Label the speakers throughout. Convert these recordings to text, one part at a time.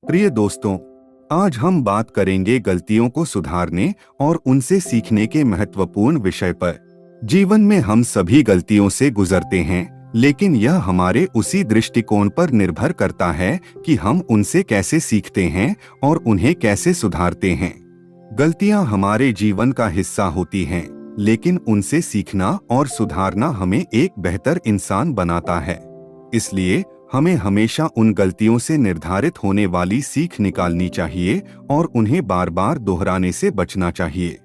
Speaker 1: प्रिय दोस्तों, आज हम बात करेंगे गलतियों को सुधारने और उनसे सीखने के महत्वपूर्ण विषय पर। जीवन में हम सभी गलतियों से गुजरते हैं, लेकिन यह हमारे उसी दृष्टिकोण पर निर्भर करता है कि हम उनसे कैसे सीखते हैं और उन्हें कैसे सुधारते हैं। गलतियां हमारे जीवन का हिस्सा होती हैं, लेकिन उनसे सीखना और सुधारना हमें एक बेहतर इंसान बनाता है। इसलिए हमें हमेशा उन गलतियों से निर्धारित होने वाली सीख निकालनी चाहिए और उन्हें बार बार दोहराने से बचना चाहिए।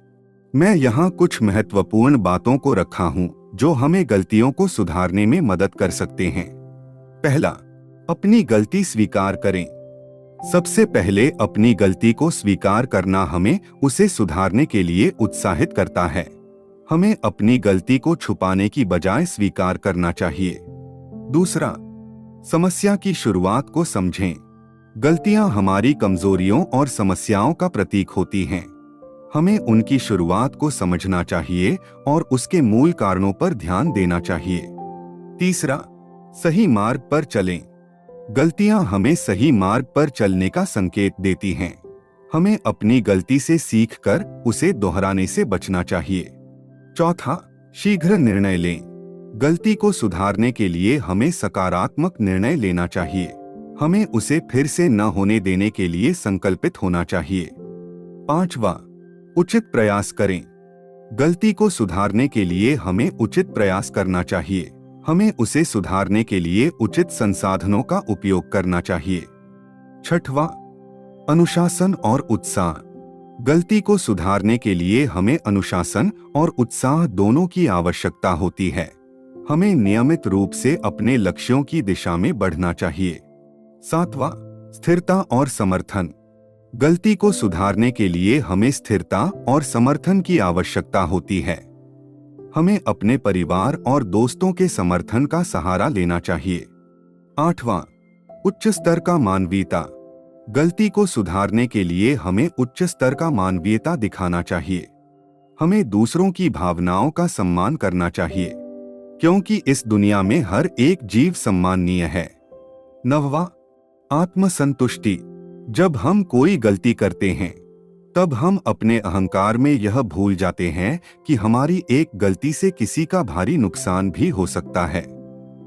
Speaker 1: मैं यहाँ कुछ महत्वपूर्ण बातों को रखा हूँ जो हमें गलतियों को सुधारने में मदद कर सकते हैं। पहला, अपनी गलती स्वीकार करें। सबसे पहले अपनी गलती को स्वीकार करना हमें उसे सुधारने के लिए उत्साहित करता है। हमें अपनी गलती को छुपाने की बजाय स्वीकार करना चाहिए। दूसरा, समस्या की शुरुआत को समझें। गलतियां हमारी कमजोरियों और समस्याओं का प्रतीक होती हैं। हमें उनकी शुरुआत को समझना चाहिए और उसके मूल कारणों पर ध्यान देना चाहिए। तीसरा, सही मार्ग पर चलें। गलतियां हमें सही मार्ग पर चलने का संकेत देती हैं। हमें अपनी गलती से सीखकर उसे दोहराने से बचना चाहिए। चौथा, शीघ्र निर्णय लें। गलती को सुधारने के लिए हमें सकारात्मक निर्णय लेना चाहिए। हमें उसे फिर से न होने देने के लिए संकल्पित होना चाहिए। पांचवा, उचित प्रयास करें। गलती को सुधारने के लिए हमें उचित प्रयास करना चाहिए। हमें उसे सुधारने के लिए उचित संसाधनों का उपयोग करना चाहिए। छठवां, अनुशासन और उत्साह। गलती को सुधारने के लिए हमें अनुशासन और उत्साह दोनों की आवश्यकता होती है। हमें नियमित रूप से अपने लक्ष्यों की दिशा में बढ़ना चाहिए। सातवां, स्थिरता और समर्थन। गलती को सुधारने के लिए हमें स्थिरता और समर्थन की आवश्यकता होती है। हमें अपने परिवार और दोस्तों के समर्थन का सहारा लेना चाहिए। आठवां, उच्च स्तर का मानवीयता। गलती को सुधारने के लिए हमें उच्च स्तर का मानवीयता दिखाना चाहिए। हमें दूसरों की भावनाओं का सम्मान करना चाहिए, क्योंकि इस दुनिया में हर एक जीव सम्माननीय है। नववां, आत्मसंतुष्टि। जब हम कोई गलती करते हैं, तब हम अपने अहंकार में यह भूल जाते हैं कि हमारी एक गलती से किसी का भारी नुकसान भी हो सकता है।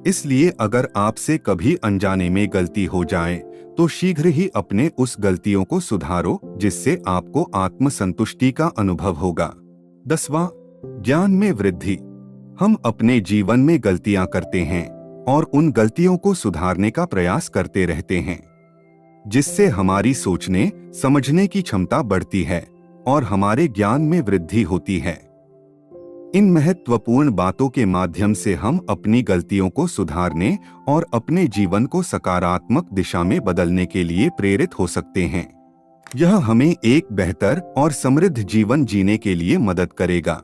Speaker 1: इसलिए अगर आपसे कभी अनजाने में गलती हो जाए, तो शीघ्र ही अपने उस गलतियों को सुधारो, जिससे आपको आत्मसंतुष्टि का अनुभव होगा। 10वां, ज्ञान में वृद्धि। हम अपने जीवन में गलतियां करते हैं और उन गलतियों को सुधारने का प्रयास करते रहते हैं, जिससे हमारी सोचने समझने की क्षमता बढ़ती है और हमारे ज्ञान में वृद्धि होती है। इन महत्वपूर्ण बातों के माध्यम से हम अपनी गलतियों को सुधारने और अपने जीवन को सकारात्मक दिशा में बदलने के लिए प्रेरित हो सकते हैं। यह हमें एक बेहतर और समृद्ध जीवन जीने के लिए मदद करेगा।